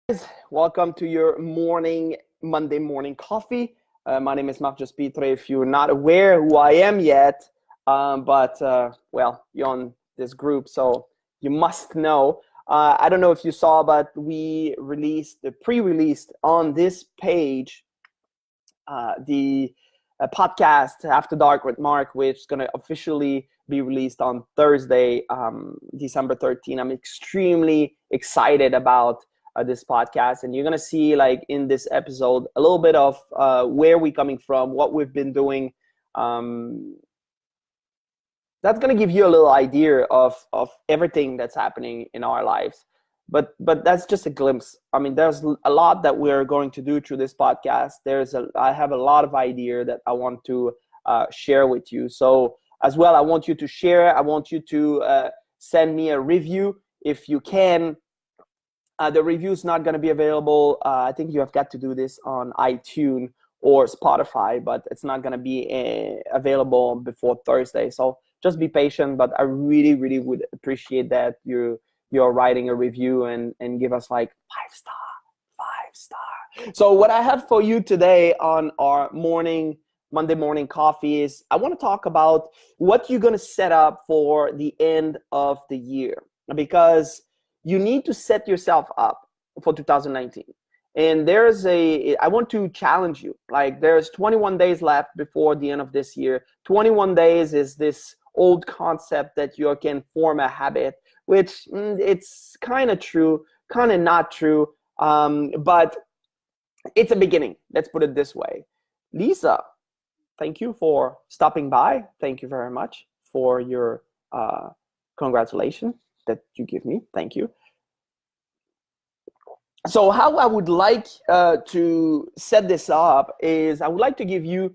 Guys, welcome to your Monday morning coffee. My name is Marc if you're not aware who I am yet, but you're on this group, so you must know. I don't know if you saw, but we released the pre-released on this page the podcast After Dark with Marc, which is going to officially be released on Thursday, December 13th. I'm extremely excited about this podcast, and you're going to see, like, in this episode, a little bit of where we're coming from, what we've been doing. That's going to give you a little idea of everything that's happening in our lives. But that's just a glimpse. I mean, there's a lot that we're going to do through this podcast. I have a lot of idea that I want to share with you. So as well, I want you to share. I want you to send me a review if you can. The review is not going to be available. I think you have got to do this on iTunes or Spotify, but it's not going to be available before Thursday. So just be patient. But I really, really would appreciate that you're writing a review and give us like 5 star. So what I have for you today on our Monday morning coffee is I want to talk about what you're going to set up for the end of the year, because you need to set yourself up for 2019. And I want to challenge you. Like, there's 21 days left before the end of this year. 21 days is this old concept that you can form a habit, which it's kind of true, kind of not true, but it's a beginning. Let's put it this way. Lisa, thank you for stopping by. Thank you very much for your congratulations that you give me. Thank you. So how I would like to set this up is I would like to give you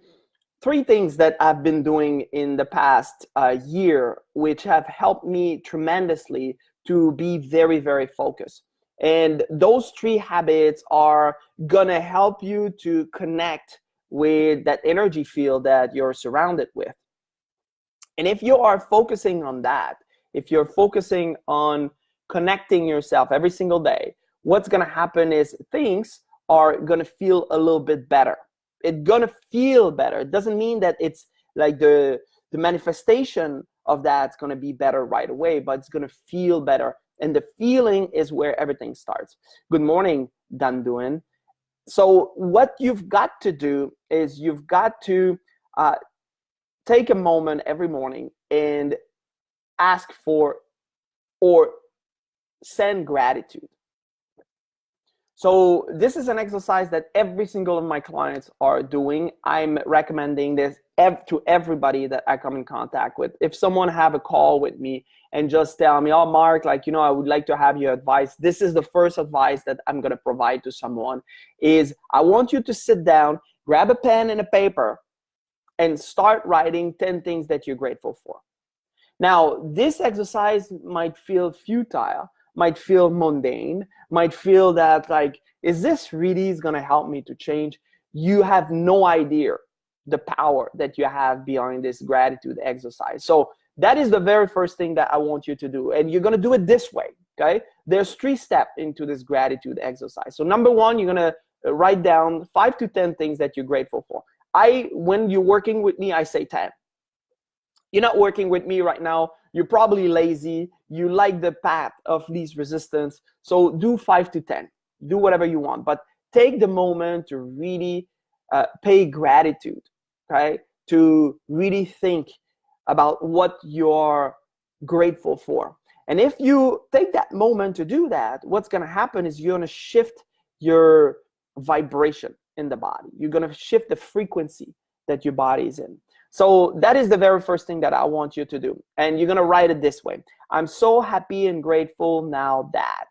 3 things that I've been doing in the past year, which have helped me tremendously to be very, very focused. And those 3 habits are gonna help you to connect with that energy field that you're surrounded with. And if you are focusing on that, if you're focusing on connecting yourself every single day, what's gonna happen is things are gonna feel a little bit better. It's gonna feel better. It doesn't mean that it's like the manifestation of that's gonna be better right away, but it's gonna feel better. And the feeling is where everything starts. Good morning, Danduin. So what you've got to do is you've got to take a moment every morning and ask for or send gratitude. So this is an exercise that every single of my clients are doing. I'm recommending this to everybody that I come in contact with. If someone have a call with me and just tell me, oh, Marc, I would like to have your advice. This is the first advice that I'm going to provide to someone is I want you to sit down, grab a pen and a paper, and start writing 10 things that you're grateful for. Now, this exercise might feel futile, might feel mundane, might feel that, like, is this really is going to help me to change? You have no idea the power that you have behind this gratitude exercise. So that is the very first thing that I want you to do. And you're going to do it this way, okay? There's 3 steps into this gratitude exercise. So number 1, you're going to write down 5 to 10 things that you're grateful for. When you're working with me, I say 10. You're not working with me right now. You're probably lazy. You like the path of least resistance. So do 5 to 10. Do whatever you want. But take the moment to really pay gratitude, okay? To really think about what you're grateful for. And if you take that moment to do that, what's going to happen is you're going to shift your vibration in the body. You're going to shift the frequency that your body is in. So that is the very first thing that I want you to do. And you're going to write it this way. I'm so happy and grateful now that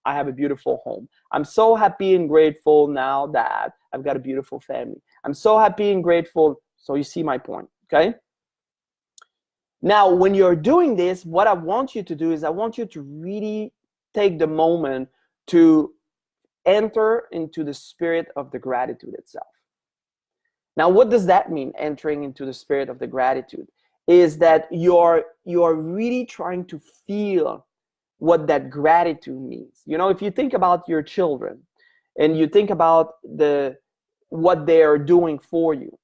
I have a beautiful home. I'm so happy and grateful now that I've got a beautiful family. I'm so happy and grateful. So you see my point, okay? Now, when you're doing this, what I want you to do is I want you to really take the moment to enter into the spirit of the gratitude itself. Now, what does that mean, entering into the spirit of the gratitude? Is that you're really trying to feel what that gratitude means. You know, if you think about your children and you think about what they are doing for you,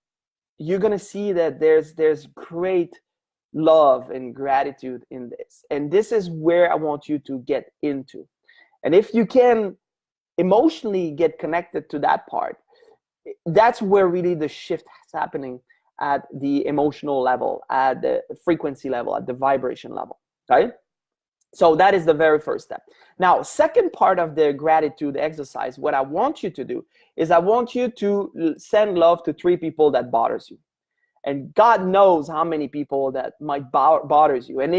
you're going to see that there's great love and gratitude in this. And this is where I want you to get into. And if you can emotionally get connected to that part, that's where really the shift is happening at the emotional level, at the frequency level, at the vibration level, right? So that is the very first step. Now, second part of the gratitude exercise, what I want you to do is I want you to send love to 3 people that bothers you. And God knows how many people that might bothers you. And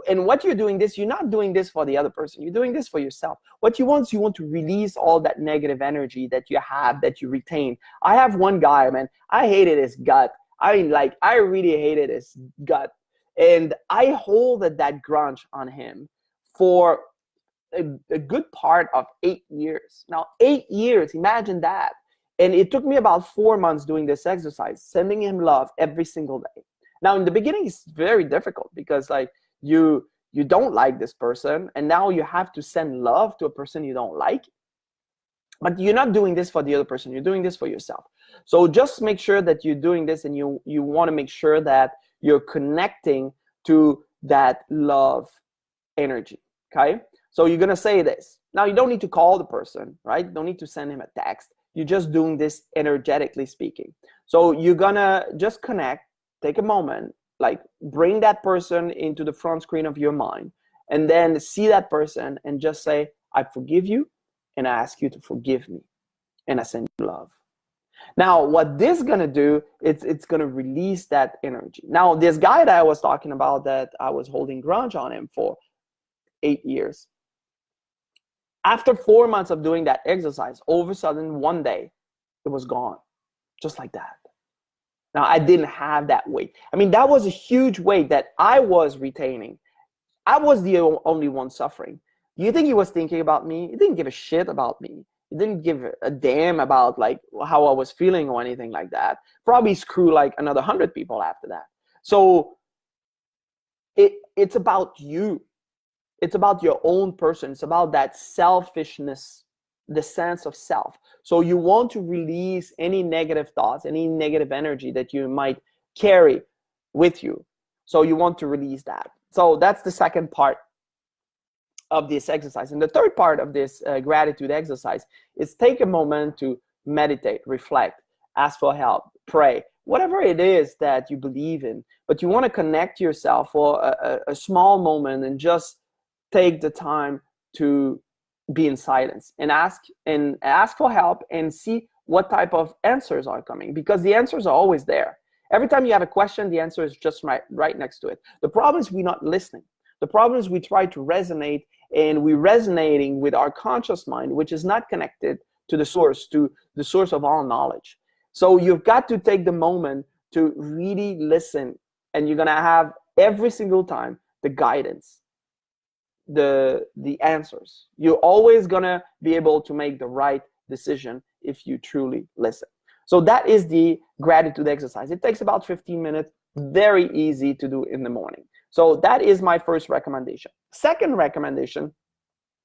and what you're doing this, you're not doing this for the other person. You're doing this for yourself. What you want is you want to release all that negative energy that you have, that you retain. I have one guy, man, I hated his gut. I mean, like, I really hated his gut. And I hold that grudge on him for a good part of 8 years. Now, 8 years, imagine that. And it took me about 4 months doing this exercise, sending him love every single day. Now, in the beginning, it's very difficult because, like, you don't like this person, and now you have to send love to a person you don't like. But you're not doing this for the other person. You're doing this for yourself. So just make sure that you're doing this, and you want to make sure that you're connecting to that love energy, okay? So you're going to say this. Now, you don't need to call the person, right? You don't need to send him a text. You're just doing this energetically speaking. So you're going to just connect, take a moment, like bring that person into the front screen of your mind, and then see that person and just say, I forgive you, and I ask you to forgive me, and I send you love. Now, what this is going to do, it's going to release that energy. Now, this guy that I was talking about that I was holding grudge on him for 8 years, after 4 months of doing that exercise, all of a sudden, one day, it was gone, just like that. Now, I didn't have that weight. I mean, that was a huge weight that I was retaining. I was the only one suffering. Do you think he was thinking about me? He didn't give a shit about me. He didn't give a damn about, like, how I was feeling or anything like that. Probably screw like another 100 people after that. So it's about you. It's about your own person. It's about that selfishness, the sense of self. So you want to release any negative thoughts, any negative energy that you might carry with you. So you want to release that. So that's the second part of this exercise. And the third part of this gratitude exercise is take a moment to meditate, reflect, ask for help, pray, whatever it is that you believe in. But you want to connect yourself for a small moment and just take the time to be in silence and ask for help and see what type of answers are coming, because the answers are always there. Every time you have a question, the answer is just right next to it. The problem is we're not listening. The problem is we try to resonate, and we're resonating with our conscious mind, which is not connected to the source of all knowledge. So you've got to take the moment to really listen, and you're going to have every single time the guidance, the answers. You're always going to be able to make the right decision if you truly listen. So that is the gratitude exercise. It takes about 15 minutes, very easy to do in the morning. So that is my first recommendation. Second recommendation,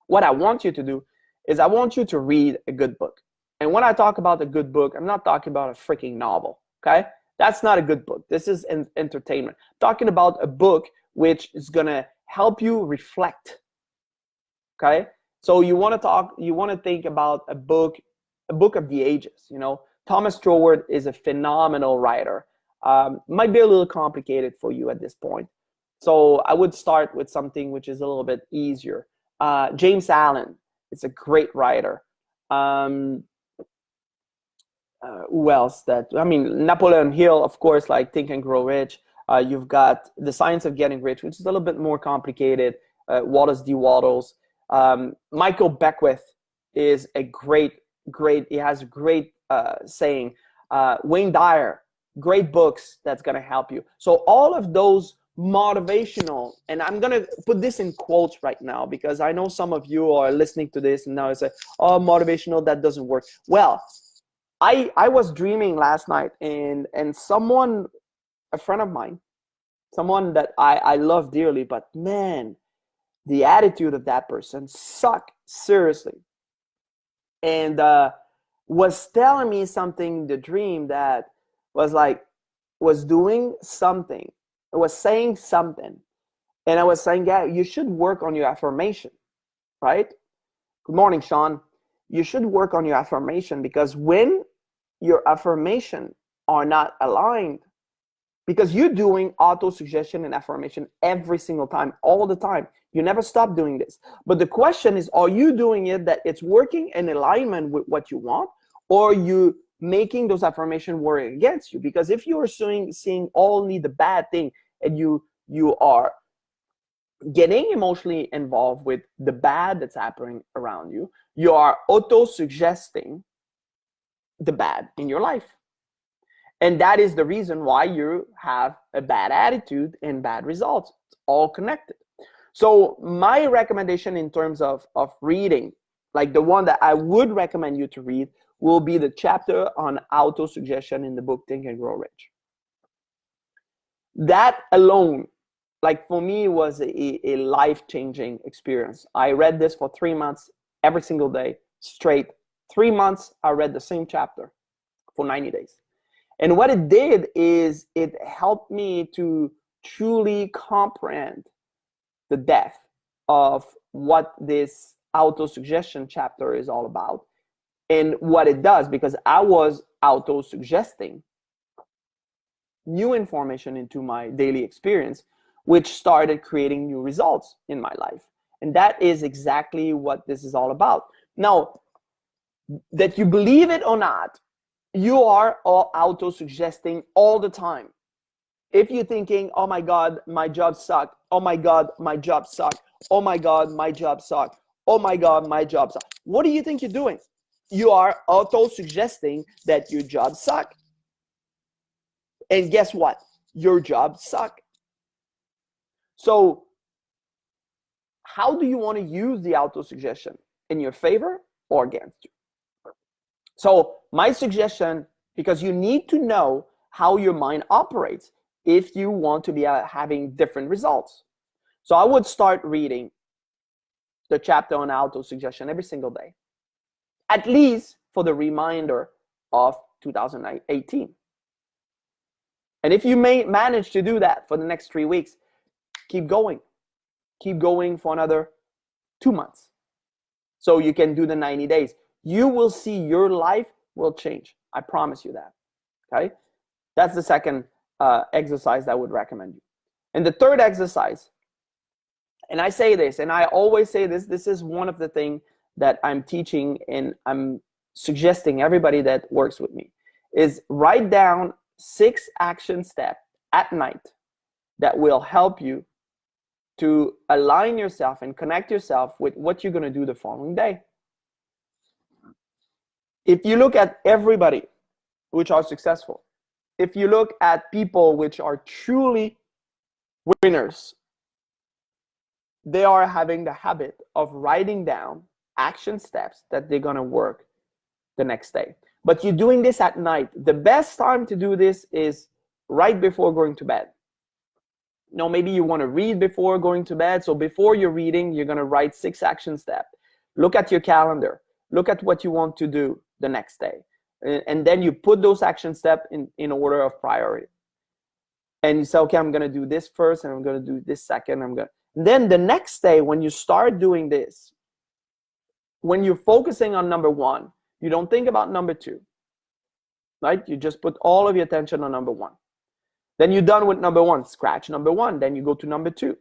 what I want you to do is I want you to read a good book. And when I talk about a good book, I'm not talking about a freaking novel, okay? That's not a good book. This is entertainment. I'm talking about a book which is going to help you reflect, okay? So you want to think about a book of the ages, you know. Thomas Troward is a phenomenal writer. Might be a little complicated for you at this point. So I would start with something which is a little bit easier. James Allen is a great writer. Who else? Napoleon Hill, of course, like Think and Grow Rich. You've got The Science of Getting Rich, which is a little bit more complicated. Wallace D. Wattles. Michael Beckwith is a great, he has a great saying. Wayne Dyer, great books that's going to help you. So all of those motivational, and I'm going to put this in quotes right now because I know some of you are listening to this and now it's like, oh, motivational, that doesn't work. Well, I was dreaming last night and someone, a friend of mine, someone that I love dearly, but man, the attitude of that person sucked seriously, and was telling me something in the dream that was like, was doing something, was saying something. And I was saying, yeah, you should work on your affirmation, right? Good morning, Sean. You should work on your affirmation, because when your affirmation are not aligned, because you're doing auto suggestion and affirmation every single time, all the time. You never stop doing this. But the question is, are you doing it that it's working in alignment with what you want, or are you making those affirmations work against you? Because if you are seeing only the bad thing, and you are getting emotionally involved with the bad that's happening around you, you are auto-suggesting the bad in your life. And that is the reason why you have a bad attitude and bad results. It's all connected. So my recommendation in terms of reading, like the one that I would recommend you to read, will be the chapter on auto-suggestion in the book Think and Grow Rich. That alone, like for me, was a life-changing experience. I read this for 3 months, every single day, straight. 3 months, I read the same chapter for 90 days. And what it did is it helped me to truly comprehend the depth of what this auto-suggestion chapter is all about and what it does, because I was auto-suggesting new information into my daily experience, which started creating new results in my life. And that is exactly what this is all about. Now, that you believe it or not, you are all auto-suggesting all the time. If you're thinking, oh my God, my job sucked. Oh my God, my job sucked. Oh my God, my job sucked. Oh my God, my job sucked. What do you think you're doing? You are auto-suggesting that your job sucked. And guess what? Your job sucked. So how do you want to use the auto-suggestion? In your favor or against you? So my suggestion, because you need to know how your mind operates if you want to be having different results. So I would start reading the chapter on auto-suggestion every single day, at least for the reminder of 2018. And if you may manage to do that for the next 3 weeks, keep going. Keep going for another 2 months. So you can do the 90 days. You will see your life will change. I promise you that. Okay? That's the second exercise that I would recommend you. And the third exercise, and I say this, and I always say this, this is one of the things that I'm teaching and I'm suggesting everybody that works with me, is write down 6 action steps at night that will help you to align yourself and connect yourself with what you're going to do the following day. If you look at everybody which are successful, if you look at people which are truly winners, they are having the habit of writing down action steps that they're going to work the next day. But you're doing this at night. The best time to do this is right before going to bed. No, maybe you want to read before going to bed. So before you're reading, you're going to write 6 action steps. Look at your calendar. Look at what you want to do the next day. And then you put those action steps in order of priority. And you say, okay, I'm going to do this first, and I'm going to do this second. And then the next day, when you start doing this, when you're focusing on number 1, you don't think about number 2, right? You just put all of your attention on number 1. Then you're done with number 1, scratch number 1. Then you go to number 2.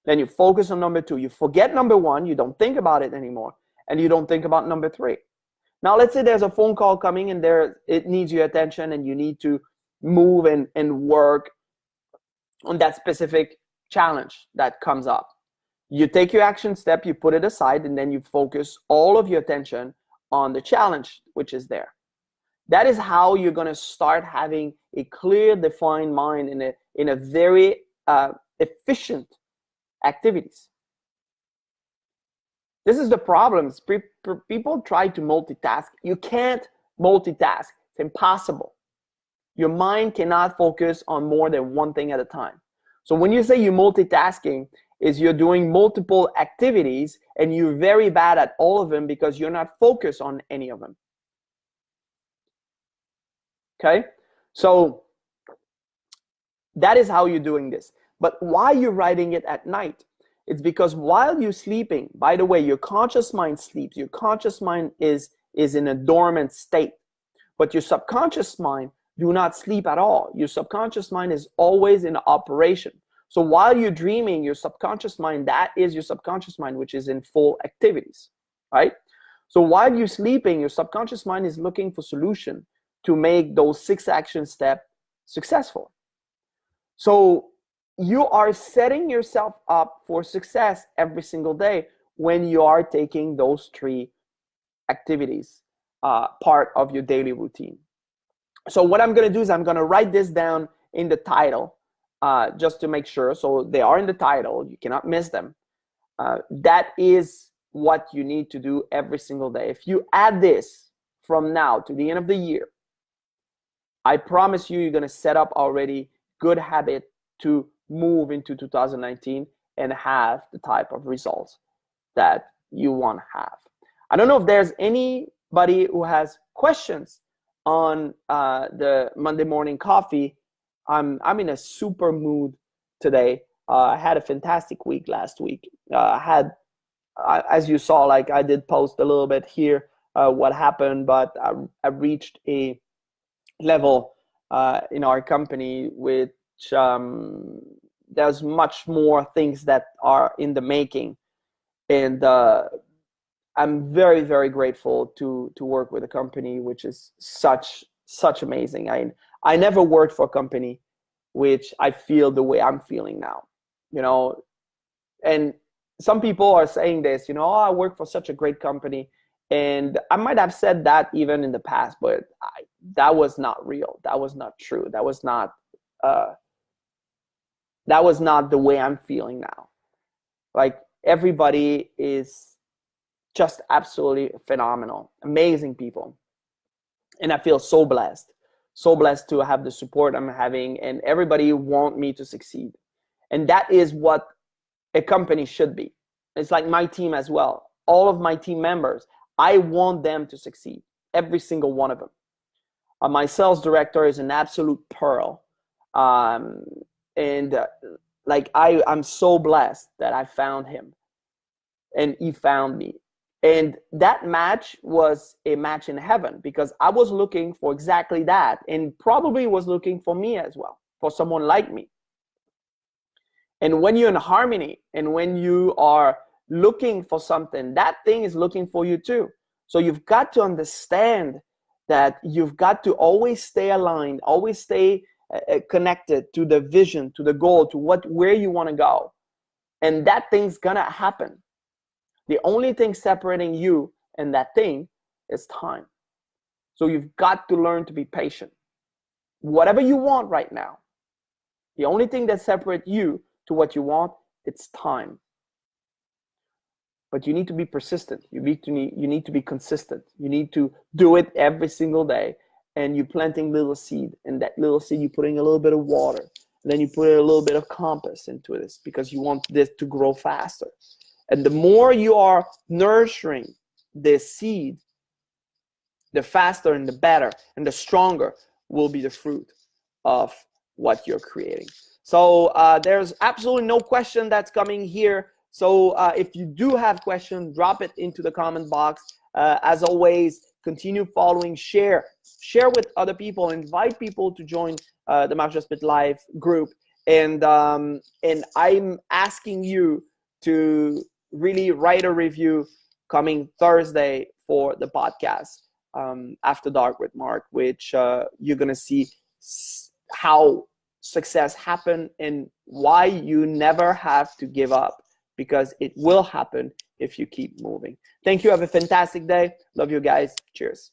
Then you focus on number 2. You forget number 1. You don't think about it anymore. And you don't think about number 3. Now, let's say there's a phone call coming and it needs your attention and you need to move and work on that specific challenge that comes up. You take your action step, you put it aside, and then you focus all of your attention on the challenge which is there. That is how you're going to start having a clear, defined mind in a very efficient activities. This is the problem. People try to multitask. You can't multitask. It's impossible. Your mind cannot focus on more than one thing at a time. So when you say you're multitasking, is you're doing multiple activities and you're very bad at all of them because you're not focused on any of them. Okay, so that is how you're doing this. But why you're writing it at night? It's because while you're sleeping, by the way, your conscious mind sleeps. Your conscious mind is in a dormant state. But your subconscious mind do not sleep at all. Your subconscious mind is always in operation. So while you're dreaming, your subconscious mind, that is your subconscious mind, which is in full activities, right? So while you're sleeping, your subconscious mind is looking for solution to make those 6 action steps successful. So you are setting yourself up for success every single day when you are taking those 3 activities part of your daily routine. So what I'm going to do is I'm going to write this down in the title just to make sure. So they are in the title. You cannot miss them. That is what you need to do every single day. If you add this from now to the end of the year, I promise you, you're going to set up already good habit to move into 2019 and have the type of results that you want to have. I don't know if there's anybody who has questions on the Monday morning coffee. I'm in a super mood today. I had a fantastic week last week. As you saw, like I did post a little bit here what happened, but I reached a level in our company which there's much more things that are in the making, and I'm very, very grateful to work with a company which is such amazing. I never worked for a company which I feel the way I'm feeling now, you know. And some people are saying this, you know, oh, I work for such a great company, and I might have said that even in the past, but that was not real. That was not true. That was not the way I'm feeling now. Like, everybody is just absolutely phenomenal, amazing people. And I feel so blessed to have the support I'm having, and everybody want me to succeed. And that is what a company should be. It's like my team as well. All of my team members, I want them to succeed, every single one of them. My sales director is an absolute pearl. Like I'm so blessed that I found him and he found me. And that match was a match in heaven, because I was looking for exactly that, and probably was looking for me as well, for someone like me. And when you're in harmony and when you are looking for something, that thing is looking for you too. So you've got to understand that you've got to always stay aligned, always stay connected to the vision, to the goal, to where you want to go. And that thing's gonna happen. The only thing separating you and that thing is time. So you've got to learn to be patient. Whatever you want right now, the only thing that separates you to what you want, it's time. But you need to be persistent. You need to be consistent. You need to do it every single day. And you're planting little seed. And that little seed, you're putting a little bit of water. And then you put a little bit of compost into this, because you want this to grow faster. And the more you are nurturing this seed, the faster and the better and the stronger will be the fruit of what you're creating. So there's absolutely no question that's coming here. So if you do have questions, drop it into the comment box. As always, continue following, share with other people, invite people to join the Marc Just Spit Live group. And I'm asking you to really write a review coming Thursday for the podcast, After Dark with Marc, which you're going to see how success happen and why you never have to give up, because it will happen if you keep moving. Thank you. Have a fantastic day. Love you guys. Cheers.